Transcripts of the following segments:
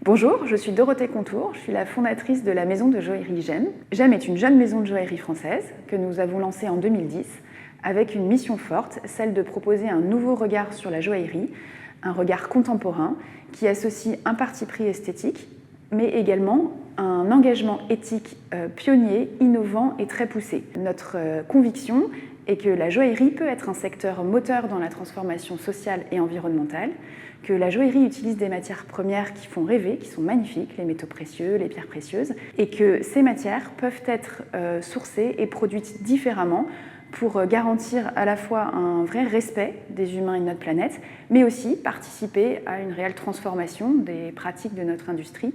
Bonjour, je suis Dorothée Contour, je suis la fondatrice de la maison de joaillerie GEM. GEM est une jeune maison de joaillerie française que nous avons lancée en 2010 avec une mission forte, celle de proposer un nouveau regard sur la joaillerie, un regard contemporain qui associe un parti pris esthétique, mais également un engagement éthique pionnier, innovant et très poussé. Notre conviction est que la joaillerie peut être un secteur moteur dans la transformation sociale et environnementale, que la joaillerie utilise des matières premières qui font rêver, qui sont magnifiques, les métaux précieux, les pierres précieuses, et que ces matières peuvent être sourcées et produites différemment pour garantir à la fois un vrai respect des humains et de notre planète, mais aussi participer à une réelle transformation des pratiques de notre industrie,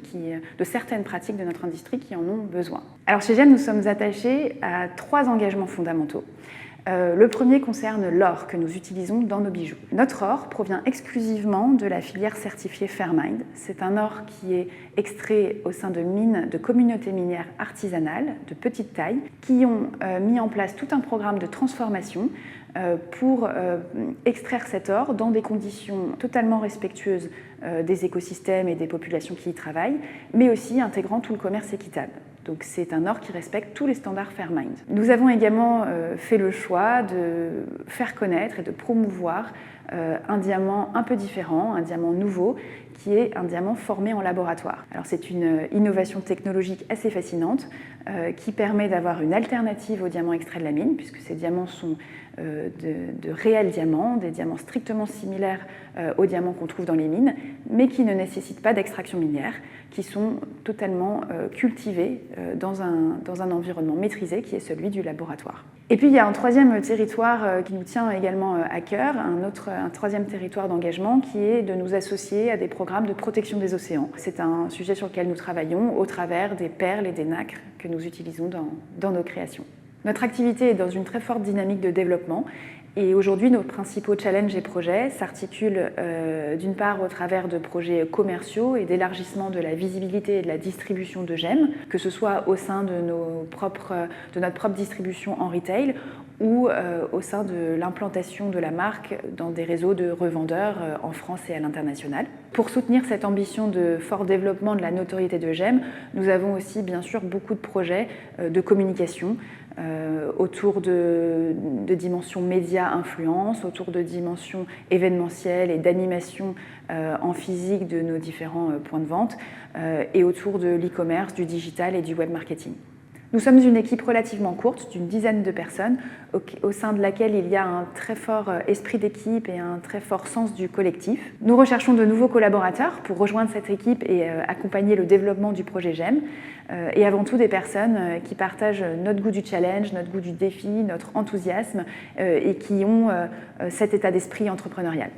de certaines pratiques de notre industrie qui en ont besoin. Alors chez GEM, nous sommes attachés à 3 engagements fondamentaux. Le premier concerne l'or que nous utilisons dans nos bijoux. Notre or provient exclusivement de la filière certifiée Fairmined. C'est un or qui est extrait au sein de mines, de communautés minières artisanales de petite taille qui ont mis en place tout un programme de transformation pour extraire cet or dans des conditions totalement respectueuses des écosystèmes et des populations qui y travaillent, mais aussi intégrant tout le commerce équitable. Donc c'est un or qui respecte tous les standards Fairmined. Nous avons également fait le choix de faire connaître et de promouvoir un diamant un peu différent, un diamant nouveau, qui est un diamant formé en laboratoire. Alors c'est une innovation technologique assez fascinante qui permet d'avoir une alternative aux diamants extraits de la mine, puisque ces diamants sont de réels diamants, des diamants strictement similaires aux diamants qu'on trouve dans les mines, mais qui ne nécessitent pas d'extraction minière, qui sont totalement cultivés dans un environnement maîtrisé qui est celui du laboratoire. Et puis il y a un troisième territoire qui nous tient également à cœur, un troisième territoire d'engagement qui est de nous associer à des programmes de protection des océans. C'est un sujet sur lequel nous travaillons au travers des perles et des nacres que nous utilisons dans nos créations. Notre activité est dans une très forte dynamique de développement et aujourd'hui nos principaux challenges et projets s'articulent d'une part au travers de projets commerciaux et d'élargissement de la visibilité et de la distribution de GEM, que ce soit au sein de notre propre distribution en retail ou au sein de l'implantation de la marque dans des réseaux de revendeurs en France et à l'international. Pour soutenir cette ambition de fort développement de la notoriété de GEM, nous avons aussi bien sûr beaucoup de projets de communication autour de dimensions médias-influence, autour de dimensions événementielles et d'animation en physique de nos différents points de vente et autour de l'e-commerce, du digital et du web marketing. Nous sommes une équipe relativement courte, d'une dizaine de personnes, au sein de laquelle il y a un très fort esprit d'équipe et un très fort sens du collectif. Nous recherchons de nouveaux collaborateurs pour rejoindre cette équipe et accompagner le développement du projet GEM, et avant tout des personnes qui partagent notre goût du challenge, notre goût du défi, notre enthousiasme et qui ont cet état d'esprit entrepreneurial.